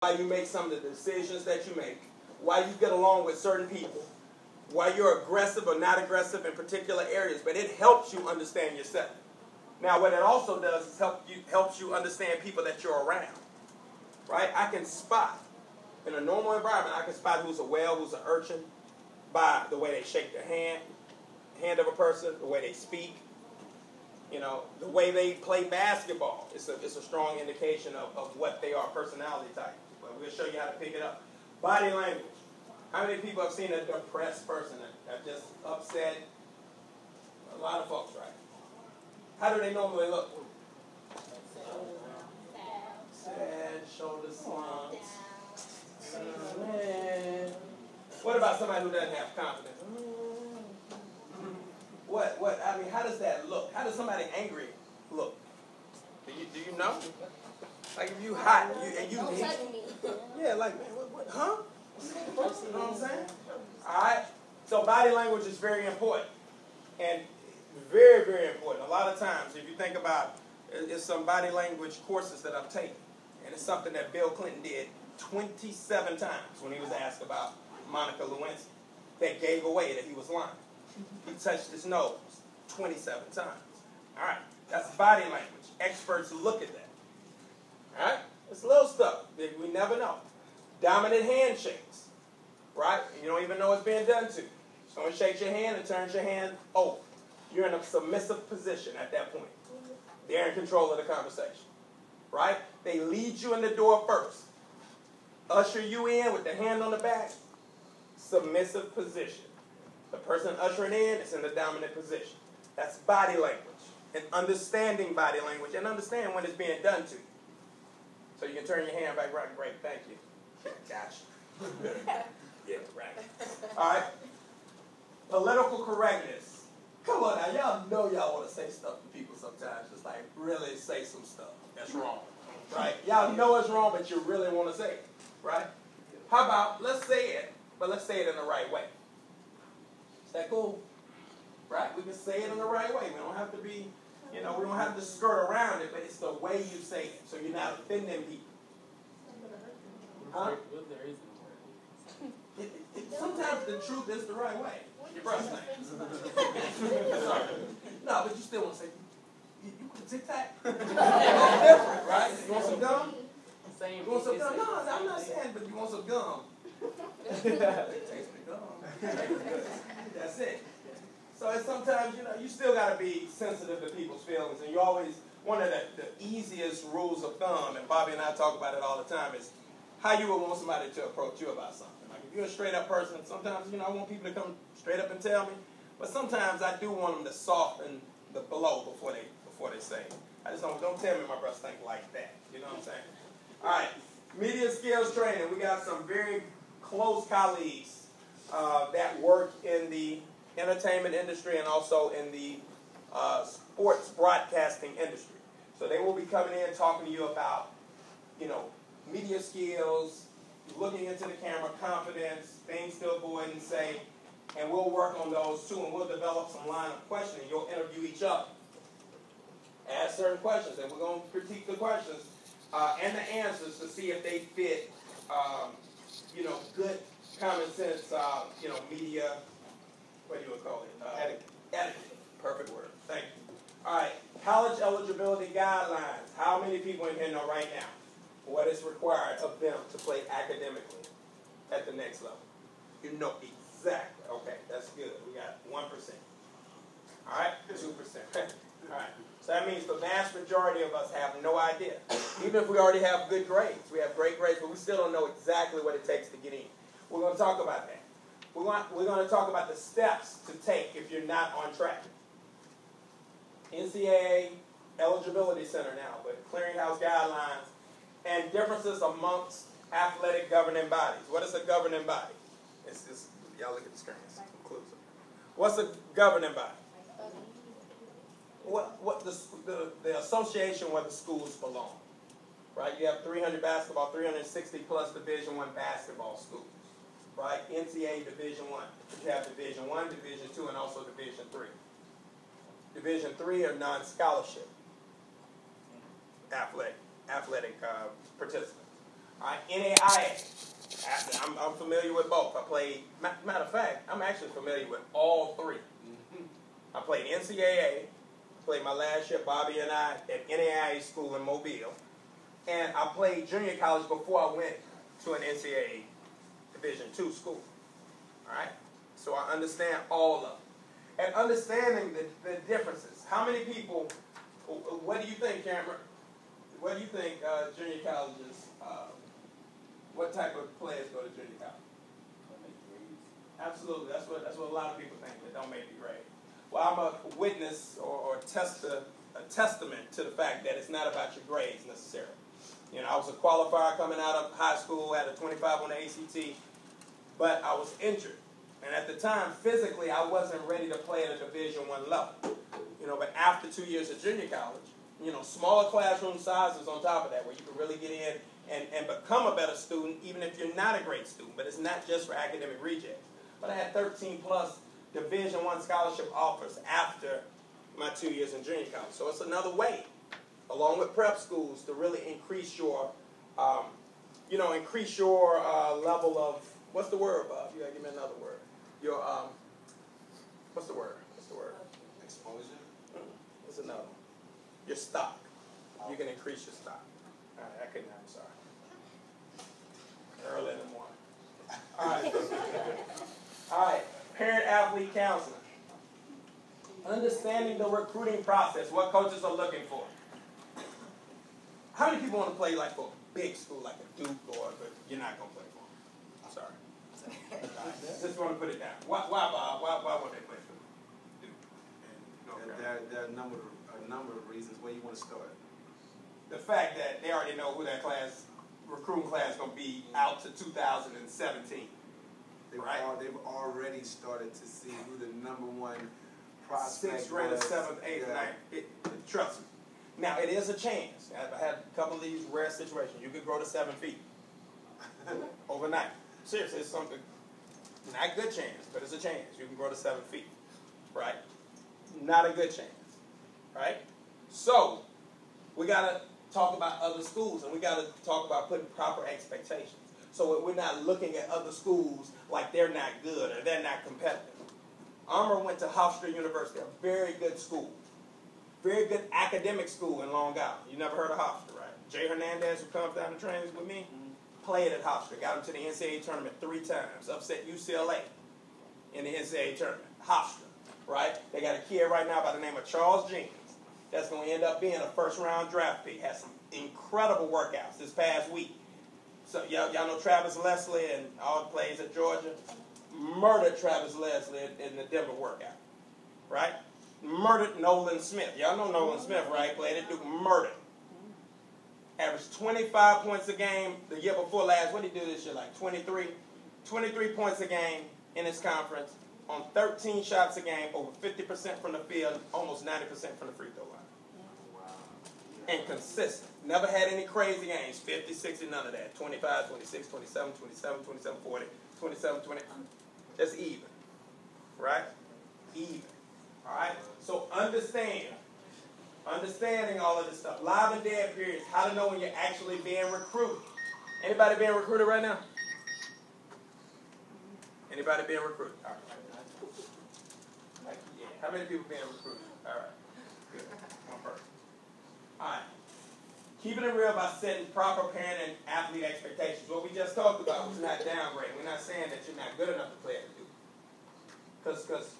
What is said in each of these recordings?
why you make some of the decisions that you make, why you get along with certain people, why you're aggressive or not aggressive in particular areas, but it helps you understand yourself. Now, what it also does is helps you understand people that you're around, right? I can spot, in a normal environment, I can spot who's a whale, who's an urchin, by the way they shake their hand of a person, the way they speak, you know, the way they play basketball. It's a strong indication of what they are, personality type. But we'll show you how to pick it up. Body language. How many people have seen a depressed person that just upset? A lot of folks, right? How do they normally look? Sad, shoulder slumps. Man. What about somebody who doesn't have confidence? I mean, how does that look? How does somebody angry look? Do you know? Like if you hot and you yeah, like man, what huh? You know what I'm saying? Alright. So body language is very important. And very, very important. A lot of times, if you think about it's some body language courses that I've taken. And it's something that Bill Clinton did 27 times when he was asked about Monica Lewinsky. That gave away that he was lying. He touched his nose 27 times. All right, that's body language. Experts look at that. All right, it's little stuff that we never know. Dominant handshakes, right? You don't even know it's being done to you. Someone shakes your hand and turns your hand over. You're in a submissive position at that point. They're in control of the conversation, right? They lead you in the door first. Usher you in with the hand on the back. Submissive position. The person ushering in is in the dominant position. That's body language. And understanding body language and understand when it's being done to you. So you can turn your hand back right. Great, thank you. Gotcha. Yeah, right. All right. Political correctness. Come on now, y'all know y'all want to say stuff to people sometimes. Just like really say some stuff that's wrong. Right? Y'all know it's wrong, but you really want to say it. Right? How about, let's say it, but let's say it in the right way. Is that cool? Right? We can say it in the right way. We don't have to be, we don't have to skirt around it, but it's the way you say it. So you're not offending people. Huh? Sometimes the truth is the right way. Your brother's No, but you still want to say, you want a Tic Tac? It's different, right? You want some gum? You want some gum? No, I'm not saying, but you want some gum. Taste the gum. That's it. So it's sometimes, you still got to be sensitive to people's feelings. And you always, one of the easiest rules of thumb, and Bobby and I talk about it all the time, is how you would want somebody to approach you about something. Like if you're a straight up person, sometimes, I want people to come straight up and tell me. But sometimes I do want them to soften the blow before they say it. I just don't tell me my brothers think like that. You know what I'm saying? All right. Media skills training. We got some very close colleagues that work in the entertainment industry and also in the sports broadcasting industry. So they will be coming in talking to you about, media skills, looking into the camera, confidence, things to avoid and say, and we'll work on those too, and we'll develop some line of questioning. You'll interview each other. Ask certain questions, and we're going to critique the questions and the answers to see if they fit, good common sense, media, what do you call it? Etiquette. Perfect word. Thank you. All right. College eligibility guidelines. How many people in here know right now what is required of them to play academically at the next level? You know exactly. Okay, that's good. We got 1%. All right, 2%. All right. So that means the vast majority of us have no idea. Even if we already have good grades. We have great grades, but we still don't know exactly what it takes to get in. We're going to talk about that. We're going to talk about the steps to take if you're not on track. NCAA Eligibility Center now, but clearinghouse guidelines and differences amongst athletic governing bodies. What is a governing body? Y'all look at the screen. It's conclusive. What's a governing body? What the association where the schools belong. Right? You have 300 basketball, 360 plus Division I basketball schools. Right? NCAA Division I. You have Division I, Division II, and also Division III. Division III are non-scholarship athletic participants. All right, NAIA. I'm familiar with both. I played, matter of fact, I'm actually familiar with all three. I played NCAA, played my last year, Bobby and I, at NAIA school in Mobile. And I played junior college before I went to an NCAA Division II school. All right? So I understand all of them. And understanding the differences. How many people, what do you think, Cameron? What do you think junior colleges, what type of players go to junior college? Absolutely. That's what a lot of people think, that don't make the grade. Well, I'm a witness or a testament to the fact that it's not about your grades necessarily. You know, I was a qualifier coming out of high school, had a 25 on the ACT, but I was injured. And at the time, physically, I wasn't ready to play at a Division I level. You know, but after 2 years of junior college, you know, smaller classroom sizes on top of that, where you can really get in and become a better student, even if you're not a great student. But it's not just for academic rejects. But I had 13 plus Division I scholarship offers after my 2 years in junior college. So it's another way, along with prep schools, to really increase your, level of, what's the word, Bob? You gotta give me another word. Your, what's the word? Exposure? What's another one? Your stock. You can increase your stock. All right, I couldn't, I'm sorry. Early in the morning. All right. All right, parent-athlete counseling. Understanding the recruiting process, what coaches are looking for. How many people want to play like for a big school, like a Duke, but you're not going to play for them? I'm sorry. Right, just want to put it down. Why, Bob? Why would they play for Duke? There are a number of reasons. Where you want to start? The fact that they already know who that recruiting class is going to be out to 2017. They've already started to see who the number one prospect 6th grade, 7th, 8th, 9th. Trust me. Now, it is a chance. I've had a couple of these rare situations. You could grow to 7 feet overnight. Seriously, it's something, not a good chance, but it's a chance. You can grow to 7 feet, right? Not a good chance, right? So, we got to talk about other schools, and we got to talk about putting proper expectations. So we're not looking at other schools like they're not good or they're not competitive. Armour went to Hofstra University, a very good school. Very good academic school in Long Island. You never heard of Hofstra, right? Jay Hernandez, who comes down to trainings with me, played at Hofstra. Got him to the NCAA tournament 3 times. Upset UCLA in the NCAA tournament. Hofstra, right? They got a kid right now by the name of Charles Jenkins that's going to end up being a first-round draft pick. Had some incredible workouts this past week. So y'all know Travis Leslie and all the plays at Georgia? Murdered Travis Leslie in the Denver workout, right? Murdered Nolan Smith. Y'all know Nolan Smith, right? Played at Duke. Murdered. Averaged 25 points a game the year before last. What did he do this year? Like 23? 23 points a game in his conference on 13 shots a game, over 50% from the field, almost 90% from the free throw line. And consistent. Never had any crazy games. 50, 60, none of that. 25, 26, 27, 27, 27, 40, 27, 20. That's even. Right? Even. All right? So understanding all of this stuff. Live and dead periods. How to know when you're actually being recruited. Anybody being recruited right now? Anybody being recruited? All right. Yeah. How many people being recruited? All right. Good. One person. All right. Keeping it real by setting proper parent and athlete expectations. What we just talked about was not downgrading. We're not saying that you're not good enough to play at the Duke. Because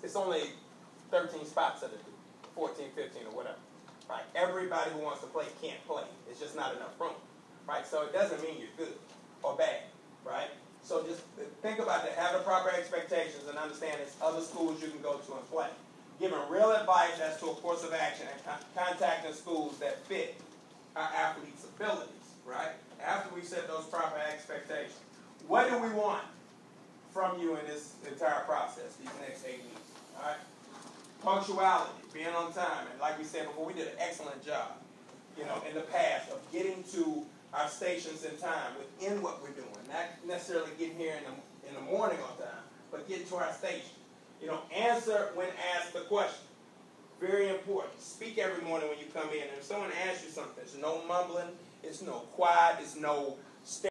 it's only 13 spots at the Duke. 14, 15, or whatever. Right? Everybody who wants to play can't play. It's just not enough room. Right? So it doesn't mean you're good or bad. Right? So just think about that. Have the proper expectations and understand there's other schools you can go to and play. Giving real advice as to a course of action and contacting schools that fit our athletes' abilities, right? After we set those proper expectations, what do we want from you in this entire process, these next 8 weeks, all right? Punctuality, being on time, and like we said before, we did an excellent job, in the past of getting to our stations in time within what we're doing, not necessarily getting here in the morning on time, but getting to our station. Answer when asked the question. Very important. Speak every morning when you come in. And if someone asks you something, there's no mumbling, It's no quiet. It's no